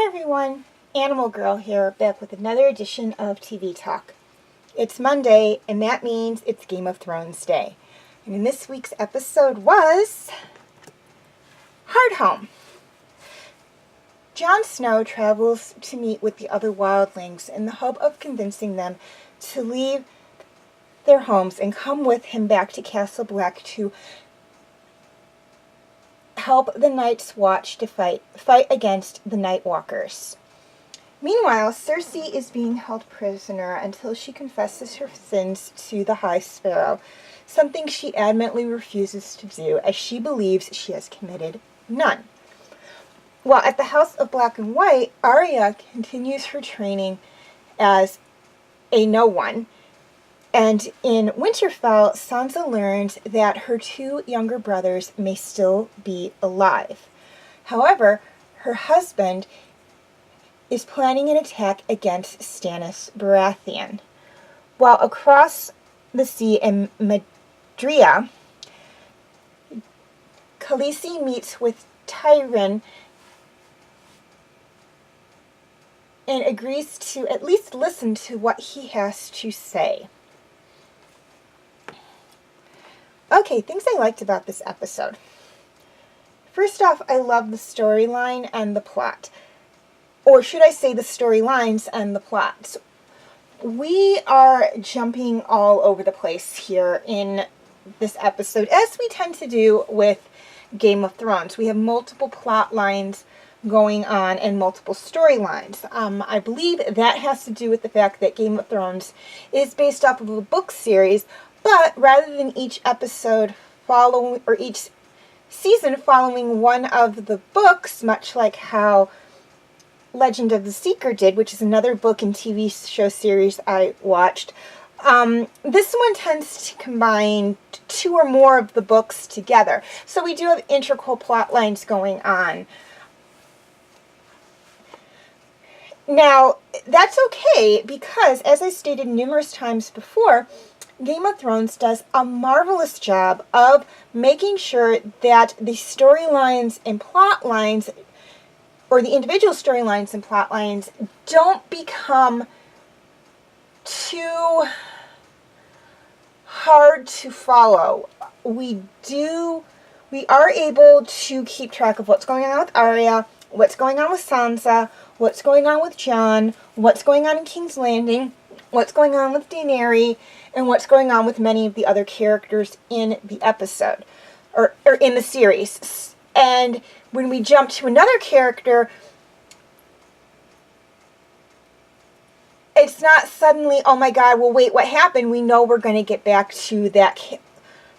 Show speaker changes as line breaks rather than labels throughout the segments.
everyone, Animal Girl here, back with another edition of TV Talk. It's Monday, and that means it's Game of Thrones Day. And in this week's episode was Hardhome. Jon Snow travels to meet with the other Wildlings in the hope of convincing them to leave their homes and come with him back to Castle Black to help the Night's Watch to fight against the Night Walkers. Meanwhile, Cersei is being held prisoner until she confesses her sins to the High Sparrow, something she adamantly refuses to do as she believes she has committed none. While at the House of Black and White, Arya continues her training as a no-one, and in Winterfell, Sansa learns that her two younger brothers may still be alive. However, her husband is planning an attack against Stannis Baratheon. While across the sea in Madria, Khaleesi meets with Tyrion and agrees to at least listen to what he has to say. Okay, things I liked about this episode. First off, I love the storyline and the plot. Or should I say the storylines and the plot. We are jumping all over the place here in this episode, as we tend to do with Game of Thrones. We have multiple plot lines going on and multiple storylines. I believe that has to do with the fact that Game of Thrones is based off of a book series, but rather than each episode following, or each season following one of the books, much like how Legend of the Seeker did, which is another book and TV show series I watched, this one tends to combine two or more of the books together. So we do have integral plot lines going on. Now, that's okay because, as I stated numerous times before, Game of Thrones does a marvelous job of making sure that the storylines and plot lines, or the individual storylines and plot lines, don't become too hard to follow. We are able to keep track of what's going on with Arya, what's going on with Sansa, what's going on with Jon, what's going on in King's Landing, what's going on with Daenerys, and what's going on with many of the other characters in the episode, or in the series. And when we jump to another character, it's not suddenly, oh my god, well wait, what happened? We know we're going to get back to that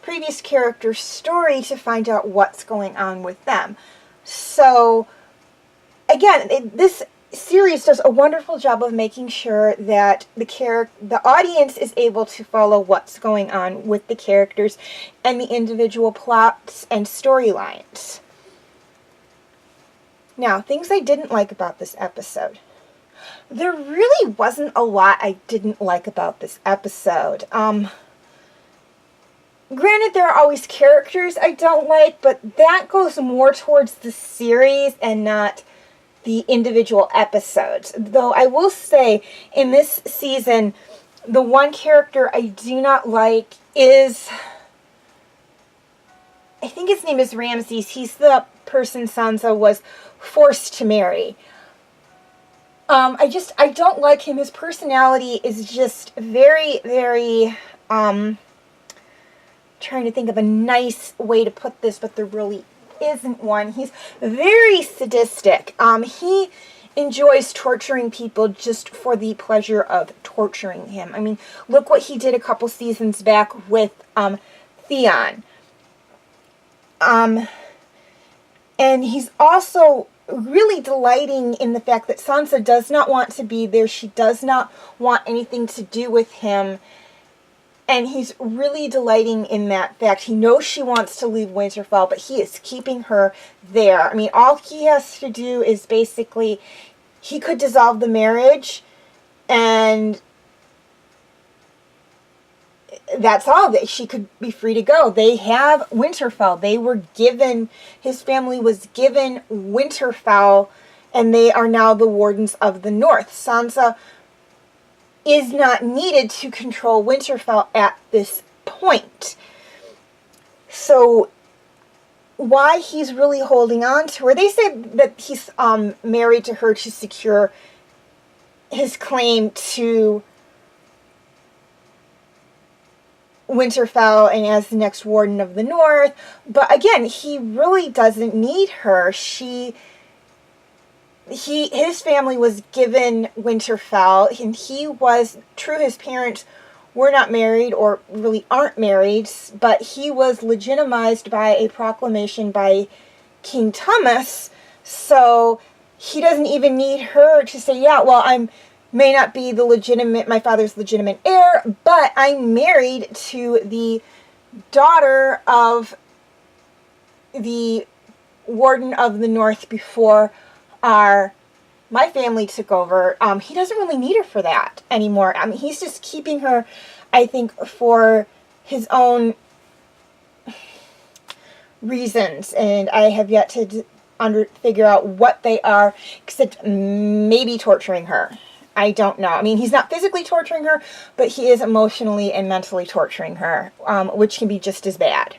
previous character's story to find out what's going on with them. So, again, this series does a wonderful job of making sure that the audience is able to follow what's going on with the characters and the individual plots and storylines. Now, things I didn't like about this episode. There really wasn't a lot I didn't like about this episode. Granted, there are always characters I don't like, but that goes more towards the series and not the individual episodes. Though I will say, in this season, the one character I do not like is, I think his name is Ramsay. He's the person Sansa was forced to marry. I don't like him. His personality is just very, very, trying to think of a nice way to put this, but there really isn't one. He's very sadistic. He enjoys torturing people just for the pleasure of torturing him. I mean, look what he did a couple seasons back with Theon. And he's also really delighting in the fact that Sansa does not want to be there. She does not want anything to do with him. And he's really delighting in that fact. He knows she wants to leave Winterfell, but he is keeping her there. I mean, all he has to do is basically, he could dissolve the marriage, and that's all. That she could be free to go. They have Winterfell. They were given, his family was given Winterfell, and they are now the Wardens of the North. Sansa is not needed to control Winterfell at this point. So why he's really holding on to her, they say that he's married to her to secure his claim to Winterfell and as the next Warden of the North. But again, he really doesn't need her. His family was given Winterfell, and he was, true, his parents were not married or really aren't married, but he was legitimized by a proclamation by King Thomas, so he doesn't even need her to say, yeah, well, I may not be my father's legitimate heir, but I'm married to the daughter of the Warden of the North before my family took over. He doesn't really need her for that anymore. I mean, he's just keeping her, I think, for his own reasons, and I have yet to figure out what they are, except maybe torturing her. I don't know. I mean, he's not physically torturing her, but he is emotionally and mentally torturing her, which can be just as bad.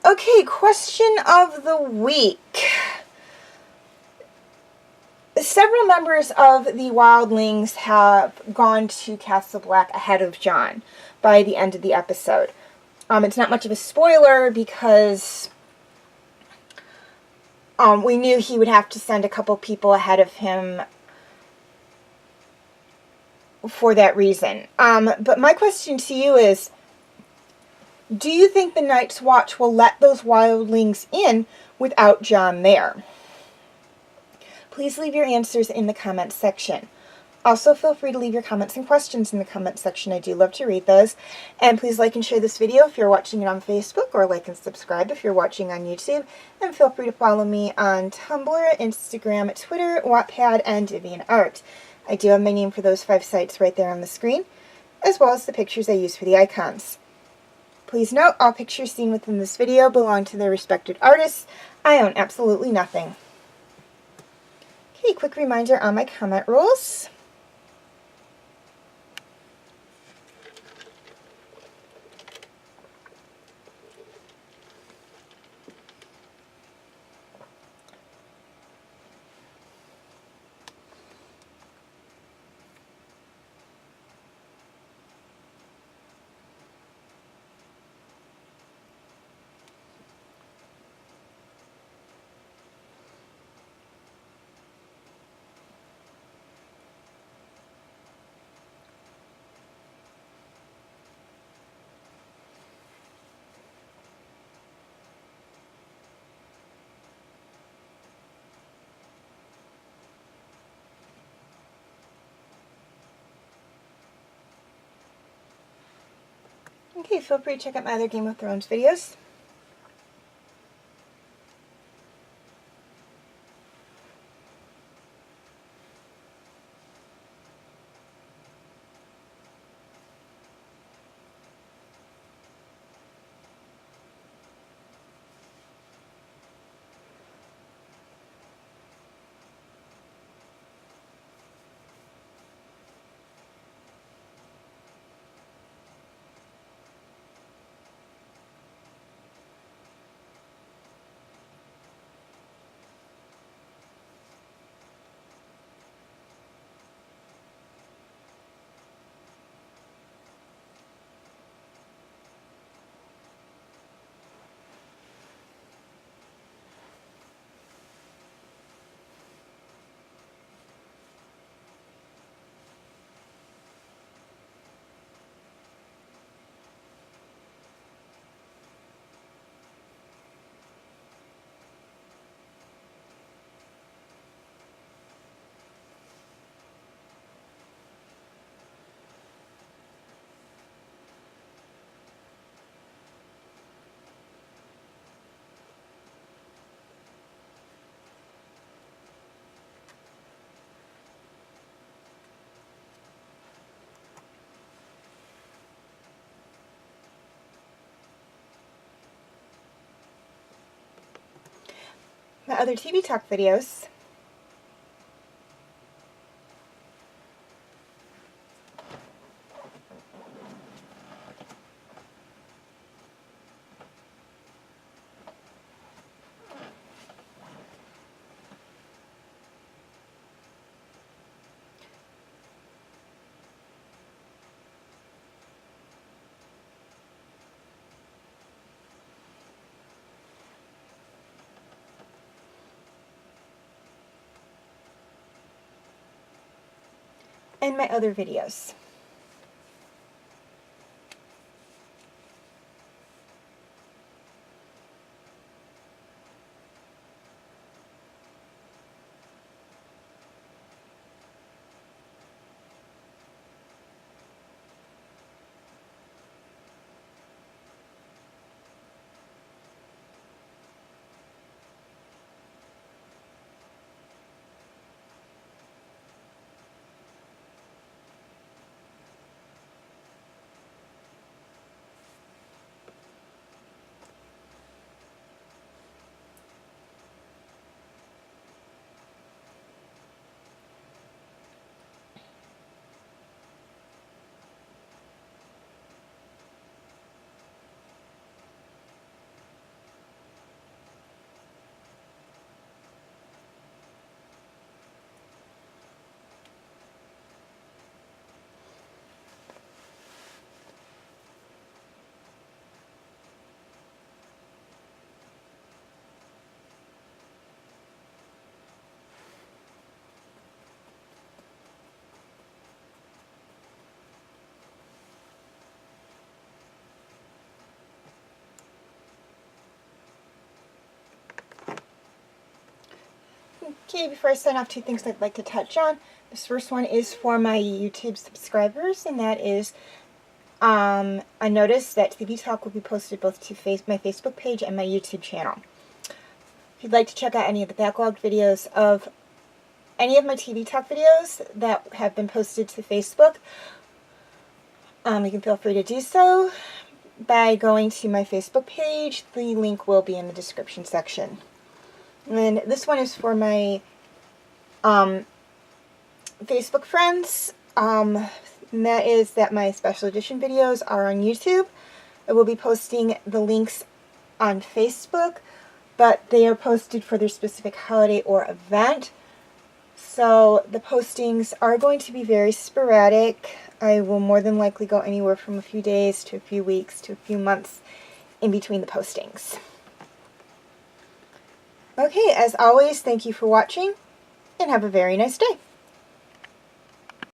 Okay, question of the week. Several members of the Wildlings have gone to Castle Black ahead of Jon by the end of the episode. It's not much of a spoiler because we knew he would have to send a couple people ahead of him for that reason. But my question to you is, do you think the Night's Watch will let those Wildlings in without Jon there? Please leave your answers in the comments section. Also, feel free to leave your comments and questions in the comments section. I do love to read those. And please like and share this video if you're watching it on Facebook, or like and subscribe if you're watching on YouTube. And feel free to follow me on Tumblr, Instagram, Twitter, Wattpad, and DeviantArt. I do have my name for those 5 sites right there on the screen, as well as the pictures I use for the icons. Please note, all pictures seen within this video belong to their respected artists. I own absolutely nothing. Okay, quick reminder on my comment rules. Okay, feel free to check out my other Game of Thrones videos. my other TV Talk videos. And my other videos. Okay, before I sign off, two things I'd like to touch on. This first one is for my YouTube subscribers, and that is I noticed that TV Talk will be posted both to my Facebook page and my YouTube channel. If you'd like to check out any of the backlogged videos of any of my TV Talk videos that have been posted to Facebook, you can feel free to do so by going to my Facebook page. The link will be in the description section. And this one is for my Facebook friends. And that is that my special edition videos are on YouTube. I will be posting the links on Facebook, but they are posted for their specific holiday or event. So the postings are going to be very sporadic. I will more than likely go anywhere from a few days to a few weeks to a few months in between the postings. Okay, as always, thank you for watching, and have a very nice day.